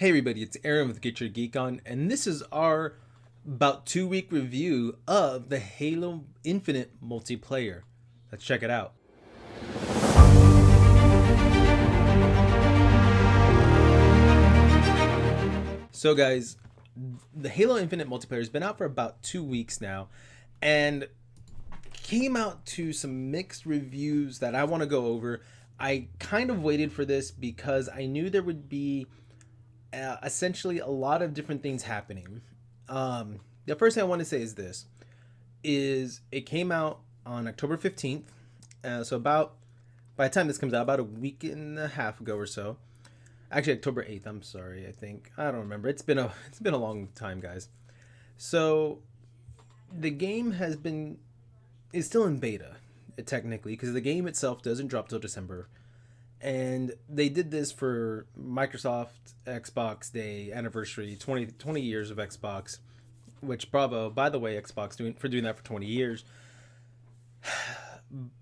Hey everybody, it's Aaron with Get Your Geek On, and this is our about 2 week review of the Halo Infinite multiplayer. Let's check it out. So guys, the Halo Infinite multiplayer has been out for about 2 weeks now, and came out to some mixed reviews that I want to go over. I kind of waited for this because I knew there would be essentially a lot of different things happening. The first thing I want to say is this: is it came out on October 15th, so about by the time this comes out, about a week and a half ago or so. Actually, October 8th. I'm sorry. I don't remember. It's been a long time, guys. So the game is still in beta, technically, because the game itself doesn't drop till December. And they did this for Microsoft Xbox Day anniversary, 20 years of Xbox, which bravo, by the way, Xbox doing that for 20 years.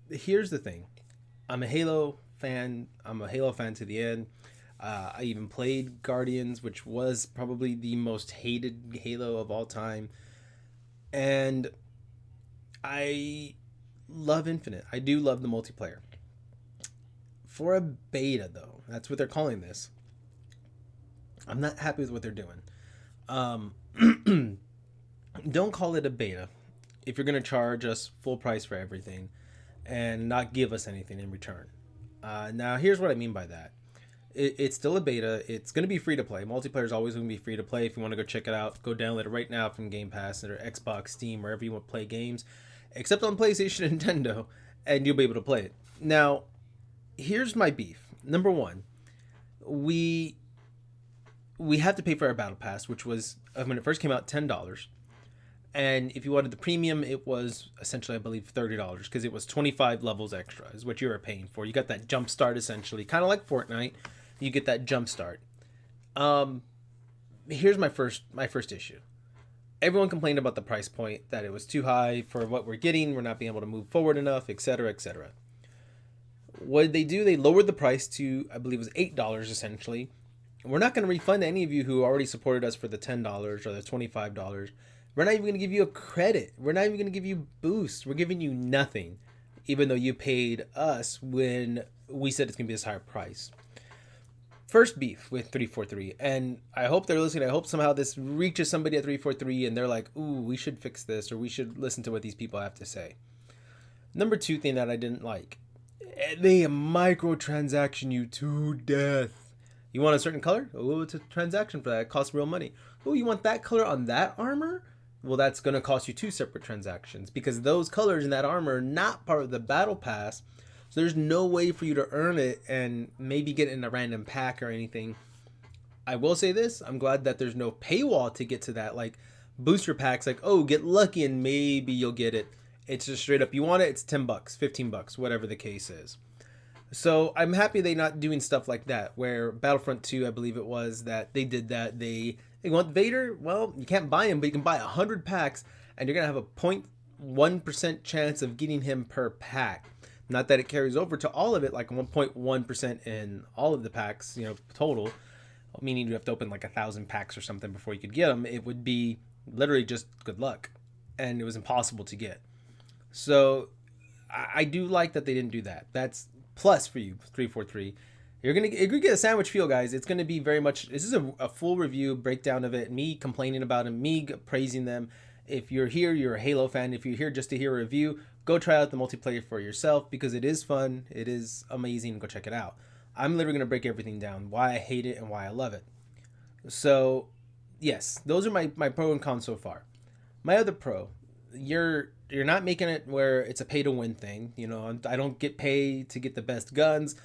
Here's the thing. I'm a Halo fan to the end. I even played Guardians, which was probably the most hated Halo of all time. And I love Infinite. I do love the multiplayer. For a beta, though, that's what they're calling this. I'm not happy with what they're doing. Don't call it a beta if you're going to charge us full price for everything and not give us anything in return. Now, here's what I mean by that. It's still a beta. It's going to be free to play. Multiplayer is always going to be free to play. If you want to go check it out, go download it right now from Game Pass or Xbox, Steam, wherever you want to play games, except on PlayStation and Nintendo, and you'll be able to play it. Now, here's my beef. Number one, we have to pay for our battle pass, which was, when it first came out, $10. And if you wanted the premium, it was essentially, I believe, $30, because it was 25 levels extra is what you were paying for. You got that jump start, essentially, kind of like Fortnite. You get that jump start. Here's my first issue. Everyone complained about the price point, that it was too high for what we're getting. We're not being able to move forward enough, etc., etc. What did they do? They lowered the price to, I believe it was $8 essentially. We're not going to refund any of you who already supported us for the $10 or the $25. We're not even going to give you a credit. We're not even going to give you boost. We're giving you nothing, even though you paid us when we said it's going to be this higher price. First beef with 343, and I hope they're listening. I hope somehow this reaches somebody at 343 and they're like, ooh, we should fix this, or we should listen to what these people have to say. Number two thing that I didn't like: they microtransaction you to death. You want a certain color? Oh, it's a transaction for that. It costs real money. Oh, you want that color on that armor? Well, that's going to cost you two separate transactions, because those colors in that armor are not part of the battle pass. So there's no way for you to earn it and maybe get it in a random pack or anything. I will say this: I'm glad that there's no paywall to get to that, like booster packs, like, oh, get lucky and maybe you'll get it. It's just straight up, you want it, it's $10, $15, whatever the case is. So I'm happy they're not doing stuff like that, where Battlefront 2, I believe it was, that they did that. They want Vader? Well, you can't buy him, but you can buy 100 packs, and you're going to have a 0.1% chance of getting him per pack. Not that it carries over to all of it, like 1.1% in all of the packs, total, meaning you have to open like 1,000 packs or something before you could get them. It would be literally just good luck, and it was impossible to get. So I do like that they didn't do that. That's plus for you, 343. You're gonna get a sandwich feel, guys. It's gonna be very much. This is a full review breakdown of it. Me complaining about them, me praising them. If you're here, you're a Halo fan. If you're here just to hear a review, go try out the multiplayer for yourself, because it is fun. It is amazing. Go check it out. I'm literally gonna break everything down, why I hate it and why I love it. So, yes, those are my pro and con so far. My other pro: you're not making it where it's a pay to win thing. I don't get paid to get the best guns.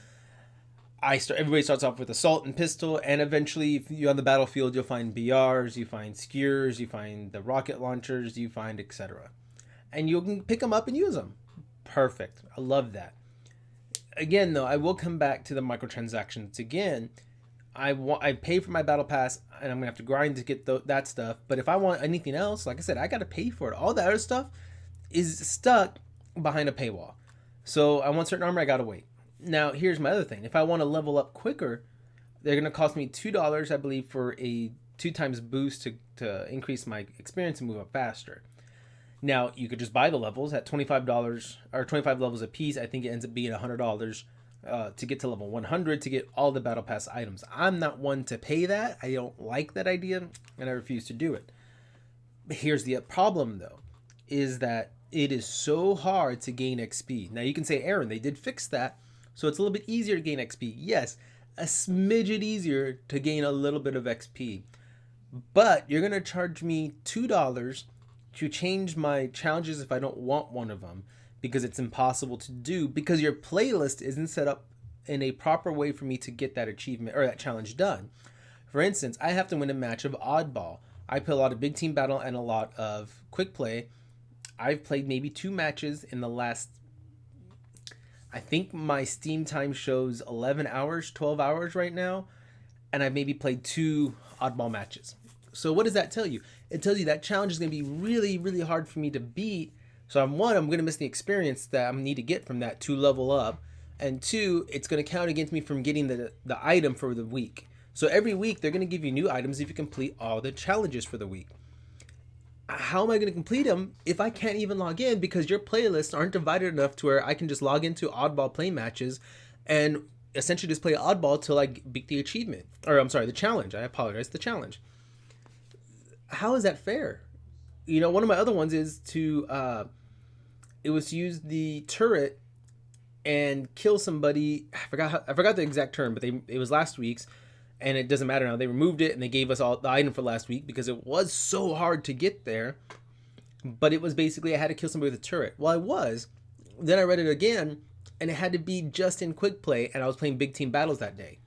Everybody starts off with assault and pistol, and eventually, if you're on the battlefield, you'll find BRs, you find skewers, you find the rocket launchers, you find etc. And you can pick them up and use them. Perfect. I love that. Again, though, I will come back to the microtransactions again. I pay for my battle pass, and I'm gonna have to grind to get that stuff. But if I want anything else, like I said, I gotta pay for it. All that other stuff is stuck behind a paywall. So I want certain armor, I gotta wait. Now, here's my other thing. If I want to level up quicker, They're gonna cost me $2, I believe, for a 2 times boost to increase my experience and move up faster. Now you could just buy the levels at $25 or 25 levels a piece. I think it ends up being $100 to get to level 100 to get all the battle pass items. I'm not one to pay that. I don't like that idea, and I refuse to do it. Here's the problem, though, is that it is so hard to gain XP. Now you can say, Aaron, they did fix that, so it's a little bit easier to gain XP. Yes, a smidget easier to gain a little bit of XP, but you're gonna charge me $2 to change my challenges if I don't want one of them, because it's impossible to do because your playlist isn't set up in a proper way for me to get that achievement or that challenge done. For instance, I have to win a match of oddball. I play a lot of big team battle and a lot of quick play. I've played maybe 2 matches in the last, I think my Steam time shows 11 hours, 12 hours right now, and I've maybe played 2 oddball matches. So what does that tell you? It tells you that challenge is going to be really, really hard for me to beat. So I'm going to miss the experience that I need to get from that to level up. And 2, it's going to count against me from getting the item for the week. So every week they're going to give you new items if you complete all the challenges for the week. How am I going to complete them if I can't even log in because your playlists aren't divided enough to where I can just log into oddball play matches and essentially just play oddball till I beat the achievement. Or I'm sorry, the challenge. I apologize, the challenge. How is that fair? You know, one of my other ones is to use the turret and kill somebody. I forgot the exact term, but it was last week's, and it doesn't matter now. They removed it and they gave us all the item for last week because it was so hard to get there. But it was basically I had to kill somebody with a turret. Well, I was. Then I read it again, and it had to be just in quick play, and I was playing big team battles that day.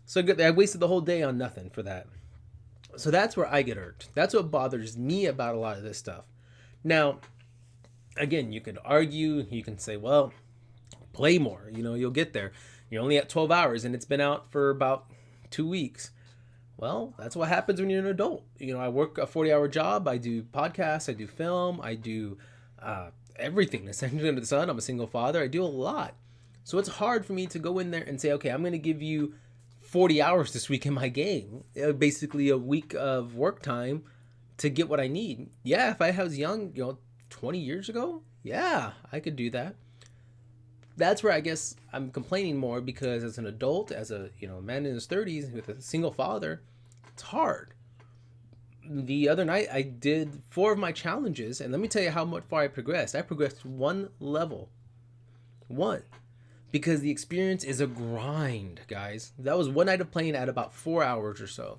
So I wasted the whole day on nothing for that. So that's where I get irked. That's what bothers me about a lot of this stuff. Now, again, you could argue, you can say, well, play more, you'll get there. You're only at 12 hours and it's been out for about 2 weeks. Well, that's what happens when you're an adult. I work a 40-hour job. I do podcasts, I do film, I do everything essentially under the sun. I'm a single father. I do a lot. So it's hard for me to go in there and say, okay, I'm going to give you 40 hours this week in my game, basically a week of work time to get what I need. Yeah, if I was young, 20 years ago, yeah, I could do that. That's where I guess I'm complaining more because as an adult, as a man in his 30s with a single father, it's hard. The other night I did 4 of my challenges, and let me tell you how much far I progressed. I progressed 1 level. 1. Because the experience is a grind, guys. That was one night of playing at about 4 hours or so.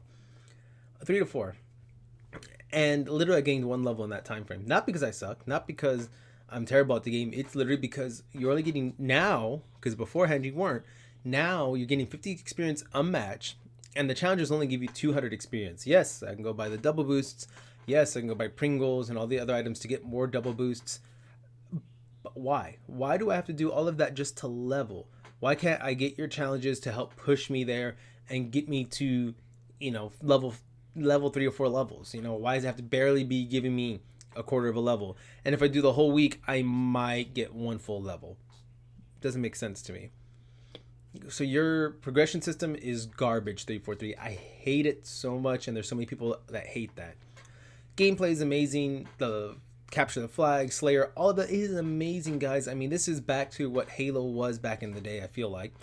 3 to 4. And literally I gained 1 level in that time frame. Not because I suck, not because I'm terrible at the game. It's literally because you're only getting now, because beforehand you weren't, now you're getting 50 experience unmatched, and the challenges only give you 200 experience. Yes, I can go buy the double boosts. Yes, I can go buy Pringles and all the other items to get more double boosts. But why? Why do I have to do all of that just to level? Why can't I get your challenges to help push me there and get me to, level 3 or 4 levels? Why does it have to barely be giving me a quarter of a level? And if I do the whole week, I might get 1 full level. Doesn't make sense to me. So your progression system is garbage, 343. I hate it so much, and there's so many people that hate that. Gameplay is amazing. The capture the flag, Slayer, all of that is amazing, guys. I mean, this is back to what Halo was back in the day, I feel like.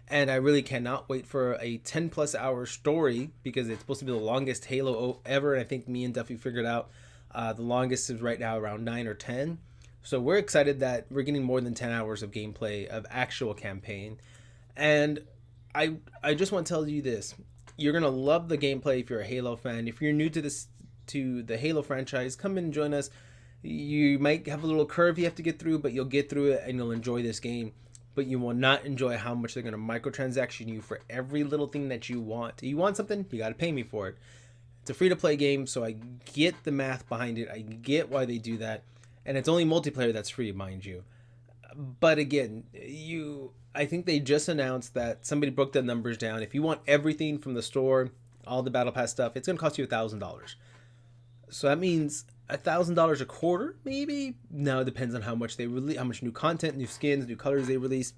And I really cannot wait for a 10 plus hour story because it's supposed to be the longest Halo ever. And I think me and Duffy figured out the longest is right now around 9 or 10. So we're excited that we're getting more than 10 hours of gameplay of actual campaign. And I just want to tell you this. You're going to love the gameplay if you're a Halo fan. If you're new to the Halo franchise, come and join us. You might have a little curve you have to get through, but you'll get through it and you'll enjoy this game. But you will not enjoy how much they're going to microtransaction you for every little thing that you want. You want something, you got to pay me for it. It's a free-to-play game, so I get the math behind it. I get why they do that. And it's only multiplayer that's free, mind you. But again, I think they just announced that somebody broke the numbers down. If you want everything from the store, all the Battle Pass stuff, it's going to cost you $1,000. So that means $1,000 a quarter, maybe? No, it depends on how much they release, how much new content, new skins, new colors they release.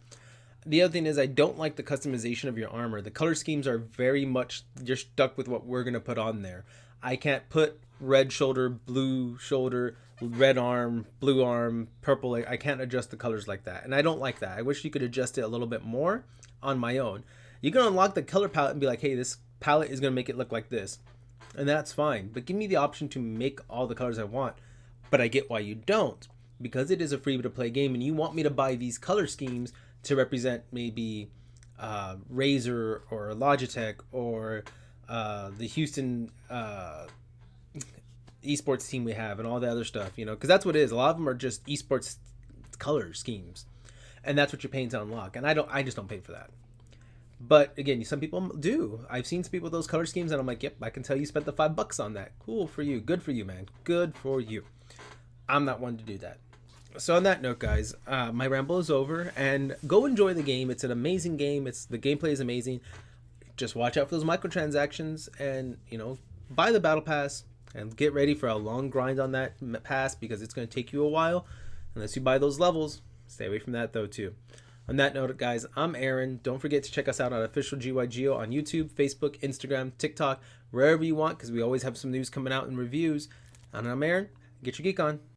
The other thing is I don't like the customization of your armor. The color schemes are very much, you're stuck with what we're going to put on there. I can't put red shoulder, blue shoulder, red arm, blue arm, purple. I can't adjust the colors like that. And I don't like that. I wish you could adjust it a little bit more on my own. You can unlock the color palette and be like, hey, this palette is going to make it look like this. And that's fine. But give me the option to make all the colors I want. But I get why you don't. Because it is a free to play game and you want me to buy these color schemes to represent maybe Razer or Logitech or the Houston esports team we have and all the other stuff, you know, because that's what it is. A lot of them are just esports color schemes, and that's what you're paying to unlock. And I just don't pay for that. But again, some people do. I've seen some people with those color schemes, and I'm like, yep, I can tell you spent the $5 on that. Cool for you. Good for you, man. Good for you. I'm not one to do that. So on that note, guys, my ramble is over, and go enjoy the game. It's an amazing game. The gameplay is amazing. Just watch out for those microtransactions, and you know, buy the battle pass and get ready for a long grind on that pass because it's going to take you a while. Unless you buy those levels, stay away from that though too. On that note, guys, I'm Aaron. Don't forget to check us out on Official GYGO on YouTube, Facebook, Instagram, TikTok, wherever you want, because we always have some news coming out and reviews. And I'm Aaron. Get your geek on.